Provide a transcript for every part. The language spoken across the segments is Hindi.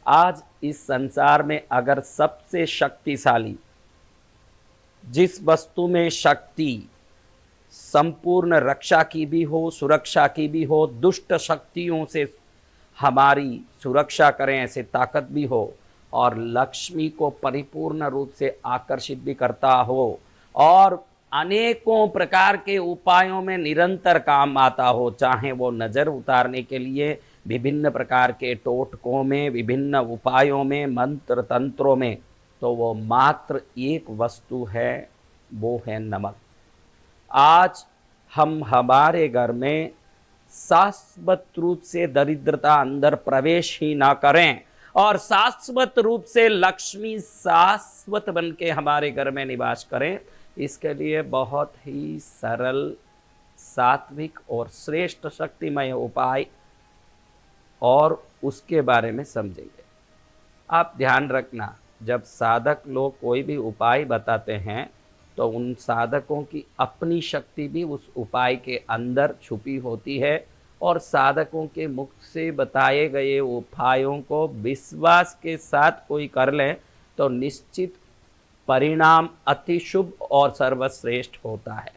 आज इस संसार में अगर सबसे शक्तिशाली जिस वस्तु में शक्ति संपूर्ण रक्षा की भी हो, सुरक्षा की भी हो, दुष्ट शक्तियों से हमारी सुरक्षा करें ऐसे ताकत भी हो, और लक्ष्मी को परिपूर्ण रूप से आकर्षित भी करता हो, और अनेकों प्रकार के उपायों में निरंतर काम आता हो, चाहे वो नजर उतारने के लिए विभिन्न प्रकार के टोटकों में, विभिन्न उपायों में, मंत्र तंत्रों में, तो वो मात्र एक वस्तु है, वो है नमक। आज हम हमारे घर में शाश्वत रूप से दरिद्रता अंदर प्रवेश ही ना करें और शाश्वत रूप से लक्ष्मी शाश्वत बन के हमारे घर में निवास करें, इसके लिए बहुत ही सरल, सात्विक और श्रेष्ठ शक्तिमय उपाय और उसके बारे में समझेंगे। आप ध्यान रखना, जब साधक लोग कोई भी उपाय बताते हैं तो उन साधकों की अपनी शक्ति भी उस उपाय के अंदर छुपी होती है, और साधकों के मुख से बताए गए उपायों को विश्वास के साथ कोई कर ले तो निश्चित परिणाम अति शुभ और सर्वश्रेष्ठ होता है।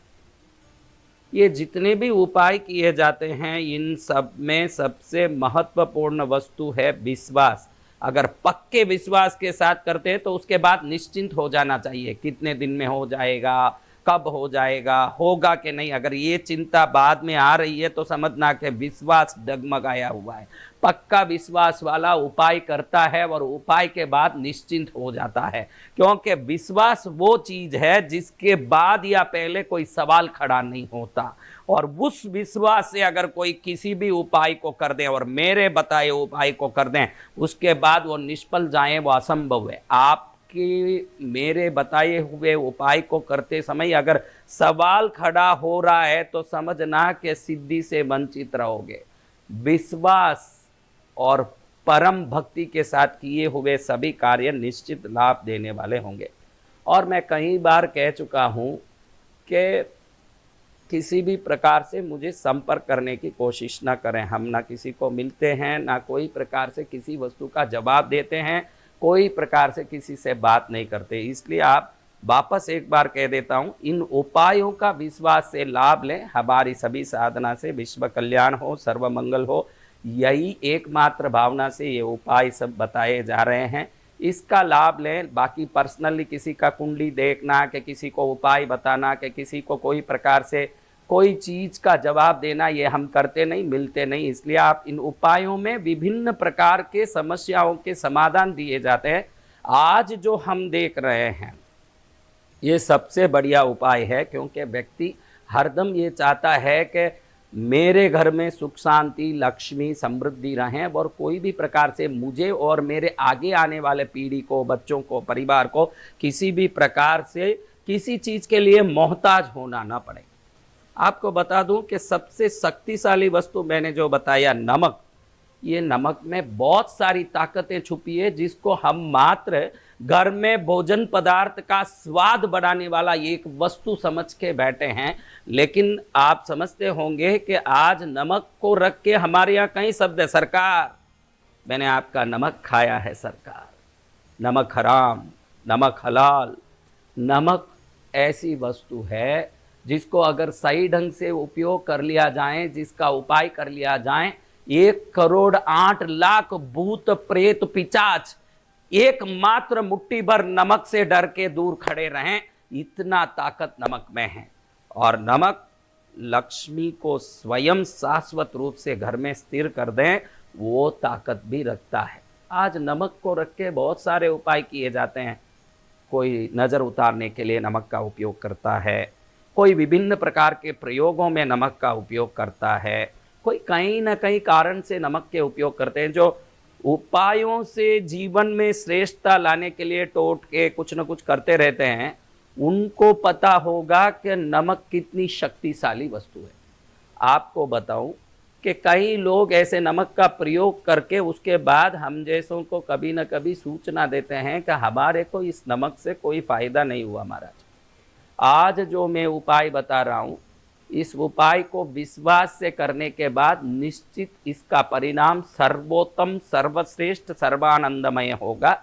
ये जितने भी उपाय किए जाते हैं, इन सब में सबसे महत्वपूर्ण वस्तु है विश्वास। अगर पक्के विश्वास के साथ करते हैं तो उसके बाद निश्चिंत हो जाना चाहिए, कितने दिन में हो जाएगा, कब हो जाएगा, होगा कि नहीं। अगर ये चिंता बाद में आ रही है तो समझना कि विश्वास डगमगाया हुआ है। पक्का विश्वास वाला उपाय करता है और उपाय के बाद निश्चिंत हो जाता है, क्योंकि विश्वास वो चीज है जिसके बाद या पहले कोई सवाल खड़ा नहीं होता। और उस विश्वास से अगर कोई किसी भी उपाय को कर दे और मेरे बताए उपाय को कर दें, उसके बाद वो निष्फल जाए, वो असंभव है। आपके मेरे बताए हुए उपाय को करते समय अगर सवाल खड़ा हो रहा है तो समझना कि सिद्धि से वंचित रहोगे। विश्वास और परम भक्ति के साथ किए हुए सभी कार्य निश्चित लाभ देने वाले होंगे। और मैं कई बार कह चुका हूं कि किसी भी प्रकार से मुझे संपर्क करने की कोशिश ना करें। हम ना किसी को मिलते हैं, ना कोई प्रकार से किसी वस्तु का जवाब देते हैं, कोई प्रकार से किसी से बात नहीं करते। इसलिए आप वापस एक बार कह देता हूं, इन उपायों का विश्वास से लाभ लें। हमारी सभी साधना से विश्व कल्याण हो, सर्व मंगल हो, यही एकमात्र भावना से ये उपाय सब बताए जा रहे हैं। इसका लाभ लें। बाकी पर्सनली किसी का कुंडली देखना, कि किसी को उपाय बताना, कि किसी को कोई प्रकार से कोई चीज का जवाब देना, ये हम करते नहीं, मिलते नहीं। इसलिए आप इन उपायों में विभिन्न प्रकार के समस्याओं के समाधान दिए जाते हैं। आज जो हम देख रहे हैं ये सबसे बढ़िया उपाय है, क्योंकि व्यक्ति हरदम ये चाहता है कि मेरे घर में सुख शांति लक्ष्मी समृद्धि रहें, और कोई भी प्रकार से मुझे और मेरे आगे आने वाले पीढ़ी को, बच्चों को, परिवार को किसी भी प्रकार से किसी चीज के लिए मोहताज होना ना पड़े। आपको बता दूं कि सबसे शक्तिशाली वस्तु मैंने जो बताया नमक, ये नमक में बहुत सारी ताकतें छुपी है, जिसको हम मात्र घर में भोजन पदार्थ का स्वाद बढ़ाने वाला एक वस्तु समझ के बैठे हैं। लेकिन आप समझते होंगे कि आज नमक को रख के हमारे यहाँ कई शब्द है, सरकार मैंने आपका नमक खाया है, सरकार नमक हराम, नमक हलाल। नमक ऐसी वस्तु है जिसको अगर सही ढंग से उपयोग कर लिया जाए, जिसका उपाय कर लिया जाए, 1,08,00,000 भूत प्रेत पिचाच एकमात्र मुट्ठी भर नमक से डर के दूर खड़े रहें, इतना ताकत नमक में है। और नमक लक्ष्मी को स्वयं शाश्वत रूप से घर में स्थिर कर दें, वो ताकत भी रखता है। आज नमक को रख के बहुत सारे उपाय किए जाते हैं। कोई नजर उतारने के लिए नमक का उपयोग करता है, कोई विभिन्न प्रकार के प्रयोगों में नमक का उपयोग करता है, कोई कहीं ना कहीं कारण से नमक के उपयोग करते हैं। जो उपायों से जीवन में श्रेष्ठता लाने के लिए टोटके कुछ न कुछ करते रहते हैं, उनको पता होगा कि नमक कितनी शक्तिशाली वस्तु है। आपको बताऊं कि कई लोग ऐसे नमक का प्रयोग करके उसके बाद हम जैसों को कभी न कभी सूचना देते हैं कि हमारे को इस नमक से कोई फायदा नहीं हुआ महाराज। आज जो मैं उपाय बता रहा हूं, इस उपाय को विश्वास से करने के बाद निश्चित इसका परिणाम सर्वोत्तम, सर्वश्रेष्ठ, सर्वानंदमय होगा।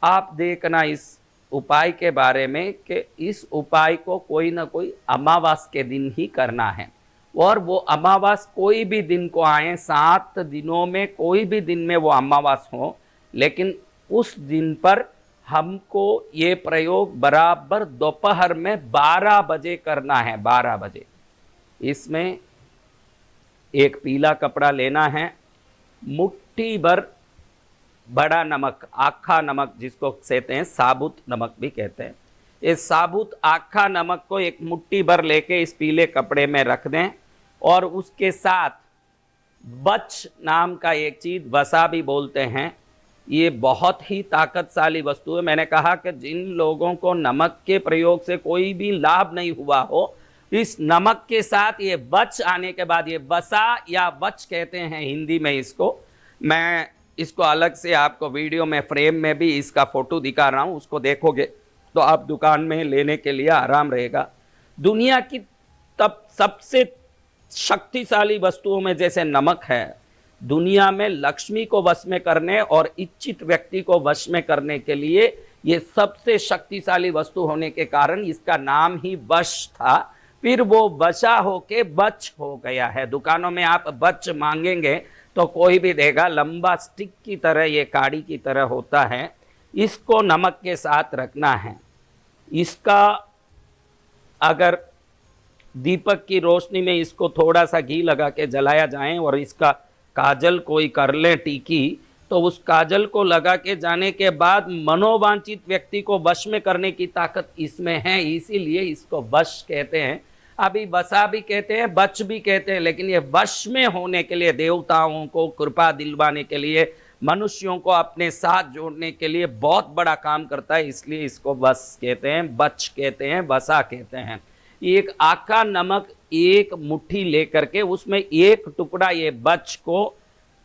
आप देखना इस उपाय के बारे में कि इस उपाय को कोई ना कोई अमावास के दिन ही करना है, और वो अमावास कोई भी दिन को आए, 7 दिनों में कोई भी दिन में वो अमावास हो, लेकिन उस दिन पर हमको ये प्रयोग बराबर दोपहर में 12 बजे करना है। 12 बजे इसमें एक पीला कपड़ा लेना है, मुट्ठी भर बड़ा नमक, आखा नमक जिसको कहते हैं, साबुत नमक भी कहते हैं, इस साबुत आखा नमक को एक मुट्ठी भर लेके इस पीले कपड़े में रख दें, और उसके साथ बच नाम का एक चीज, वसा भी बोलते हैं, ये बहुत ही ताकतशाली वस्तु है। मैंने कहा कि जिन लोगों को नमक के प्रयोग से कोई भी लाभ नहीं हुआ हो, इस नमक के साथ ये बच आने के बाद, ये वसा या बच कहते हैं हिंदी में इसको, मैं इसको अलग से आपको वीडियो में फ्रेम में भी इसका फोटो दिखा रहा हूं, उसको देखोगे तो आप दुकान में लेने के लिए आराम रहेगा। दुनिया की तब सबसे शक्तिशाली वस्तुओं में जैसे नमक है, दुनिया में लक्ष्मी को वश में करने और इच्छित व्यक्ति को वश में करने के लिए ये सबसे शक्तिशाली वस्तु होने के कारण इसका नाम ही वश था। फिर वो वशा होके बच हो गया है। दुकानों में आप बच मांगेंगे तो कोई भी देगा, लंबा स्टिक की तरह, ये काड़ी की तरह होता है। इसको नमक के साथ रखना है। इसका अगर दीपक की रोशनी में इसको थोड़ा सा घी लगा के जलाया जाए और इसका काजल कोई कर ले टीकी, तो उस काजल को लगा के जाने के बाद मनोवांछित व्यक्ति को वश में करने की ताकत इसमें है, इसीलिए इसको वश कहते हैं। अभी वसा भी कहते हैं, बच भी कहते हैं, लेकिन ये वश में होने के लिए, देवताओं को कृपा दिलवाने के लिए, मनुष्यों को अपने साथ जोड़ने के लिए बहुत बड़ा काम करता है, इसलिए इसको वश कहते हैं, बच कहते हैं, वसा कहते हैं। एक आका नमक एक मुट्ठी लेकर के उसमें एक टुकड़ा ये बच को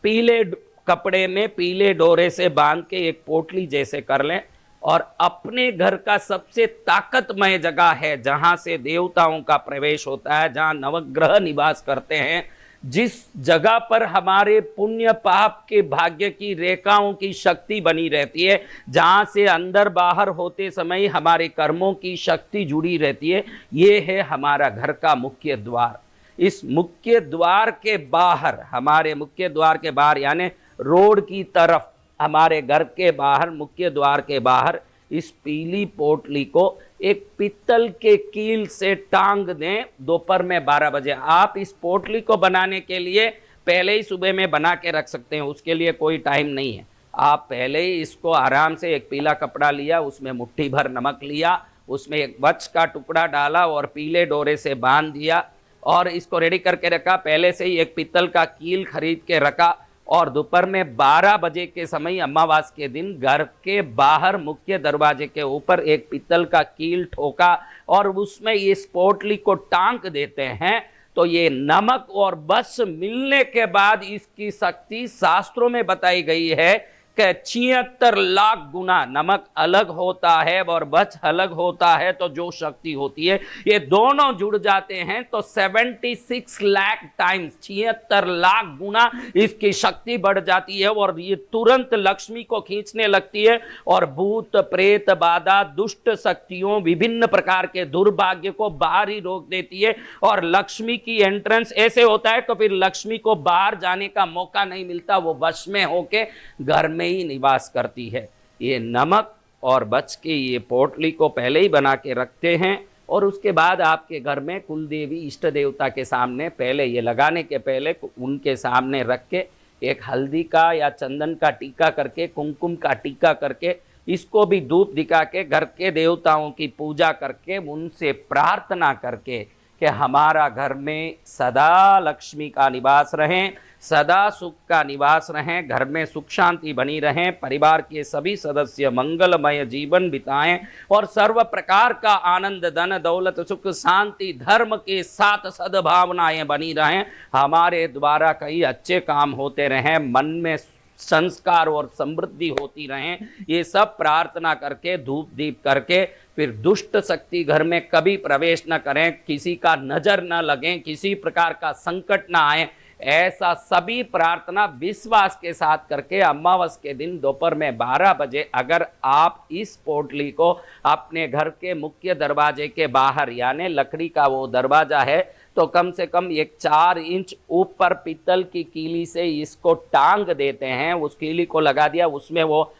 पीले कपड़े में पीले डोरे से बांध के एक पोटली जैसे कर लें, और अपने घर का सबसे ताकतमय जगह है जहां से देवताओं का प्रवेश होता है, जहां नवग्रह निवास करते हैं, जिस जगह पर हमारे पुण्य पाप के भाग्य की रेखाओं की शक्ति बनी रहती है, जहां से अंदर बाहर होते समय हमारे कर्मों की शक्ति जुड़ी रहती है, ये है हमारा घर का मुख्य द्वार। इस मुख्य द्वार के बाहर, हमारे मुख्य द्वार के बाहर यानी रोड की तरफ, हमारे घर के बाहर, मुख्य द्वार के बाहर इस पीली पोटली को एक पित्तल के कील से टांग दें दोपहर में 12 बजे। आप इस पोटली को बनाने के लिए पहले ही सुबह में बना के रख सकते हैं, उसके लिए कोई टाइम नहीं है। आप पहले ही इसको आराम से, एक पीला कपड़ा लिया, उसमें मुट्ठी भर नमक लिया, उसमें एक बच का टुकड़ा डाला और पीले डोरे से बांध दिया, और इसको रेडी करके रखा। पहले से ही एक पित्तल का कील खरीद के रखा, और दोपहर में 12 बजे के समय अमावास के दिन घर के बाहर मुख्य दरवाजे के ऊपर एक पित्तल का कील ठोका और उसमें इस पोटली को टांग देते हैं। तो ये नमक और बस मिलने के बाद इसकी शक्ति शास्त्रों में बताई गई है कि 76 लाख गुना नमक अलग होता है और बच अलग होता है, तो जो शक्ति होती है ये दोनों जुड़ जाते हैं तो 76 लाख टाइम्स, 76 लाख गुना इसकी शक्ति बढ़ जाती है, और ये तुरंत लक्ष्मी को खींचने लगती है, और भूत प्रेत बाधा, दुष्ट शक्तियों, विभिन्न प्रकार के दुर्भाग्य को बाहर ही रोक देती है, और लक्ष्मी की एंट्रेंस ऐसे होता है तो फिर लक्ष्मी को बाहर जाने का मौका नहीं मिलता, वो वश में होके घर में ही निवास करती है। ये नमक और बच के ये पोटली को पहले ही बना के रखते हैं, और उसके बाद आपके घर में कुल देवी इष्ट देवता के सामने पहले, ये लगाने के पहले उनके सामने रख के एक हल्दी का या चंदन का टीका करके, कुमकुम का टीका करके, इसको भी धूप दिखा के घर के देवताओं की पूजा करके उनसे प्रार्थना करके कि हमारा घर में सदा लक्ष्मी का निवास रहे, सदा सुख का निवास रहें, घर में सुख शांति बनी रहें, परिवार के सभी सदस्य मंगलमय जीवन बिताएं और सर्व प्रकार का आनंद, धन दौलत, सुख शांति, धर्म के साथ सद्भावनाएं बनी रहें, हमारे द्वारा कई अच्छे काम होते रहें, मन में संस्कार और समृद्धि होती रहे। ये सब प्रार्थना करके, धूप दीप करके, फिर दुष्ट शक्ति घर में कभी प्रवेश न करें, किसी का नजर न लगे, किसी प्रकार का संकट न आए, ऐसा सभी प्रार्थना विश्वास के साथ करके अमावस के दिन दोपहर में 12 बजे अगर आप इस पोटली को अपने घर के मुख्य दरवाजे के बाहर, यानी लकड़ी का वो दरवाजा है, तो कम से कम एक 4 इंच ऊपर पीतल की कीली से इसको टांग देते हैं। उस कीली को लगा दिया, उसमें वो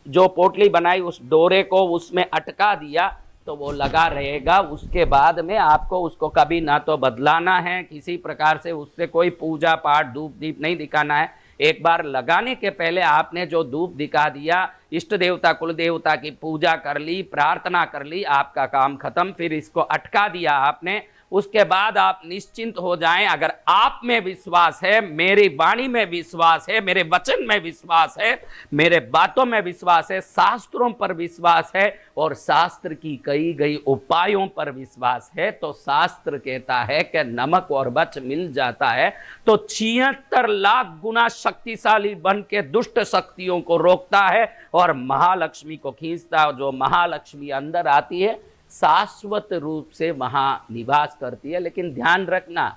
जो पोटली बनाई उस डोरे को उसमें अटका दिया, तो वो लगा रहेगा। उसके बाद में आपको उसको कभी ना तो बदलाना है, किसी प्रकार से उससे कोई पूजा पाठ धूप दीप नहीं दिखाना है। एक बार लगाने के पहले आपने जो धूप दिखा दिया, इष्ट देवता कुल देवता की पूजा कर ली, प्रार्थना कर ली, आपका काम खत्म। फिर इसको अटका दिया आपने, उसके बाद आप निश्चिंत हो जाएं। अगर आप में विश्वास है, मेरी वाणी में विश्वास है, मेरे वचन में विश्वास है, मेरे बातों में विश्वास है, शास्त्रों पर विश्वास है और शास्त्र की कही गई उपायों पर विश्वास है, तो शास्त्र कहता है कि नमक और बच मिल जाता है तो 76 लाख गुना शक्तिशाली बन के दुष्ट शक्तियों को रोकता है और महालक्ष्मी को खींचता है। जो महालक्ष्मी अंदर आती है शाश्वत रूप से वहां निवास करती है। लेकिन ध्यान रखना,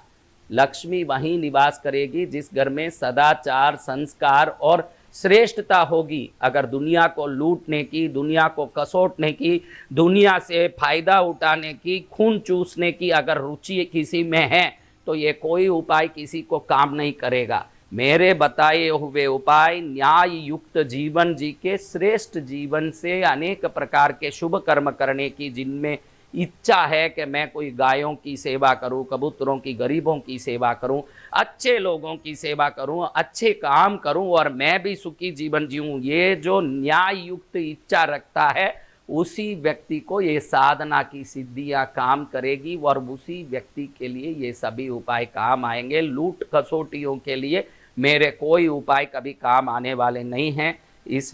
लक्ष्मी वहीं निवास करेगी जिस घर में सदाचार, संस्कार और श्रेष्ठता होगी। अगर दुनिया को लूटने की, दुनिया को कसोटने की, दुनिया से फायदा उठाने की, खून चूसने की अगर रुचि किसी में है, तो ये कोई उपाय किसी को काम नहीं करेगा। मेरे बताए हुए उपाय न्याय युक्त जीवन जी के, श्रेष्ठ जीवन से अनेक प्रकार के शुभ कर्म करने की जिनमें इच्छा है कि मैं कोई गायों की सेवा करूं, कबूतरों की, गरीबों की सेवा करूं, अच्छे लोगों की सेवा करूं, अच्छे काम करूं और मैं भी सुखी जीवन जीऊं, ये जो न्याय युक्त इच्छा रखता है उसी व्यक्ति को ये साधना की सिद्धियां काम करेगी और उसी व्यक्ति के लिए ये सभी उपाय काम आएंगे। लूट कसौटियों के लिए मेरे कोई उपाय कभी काम आने वाले नहीं हैं। इस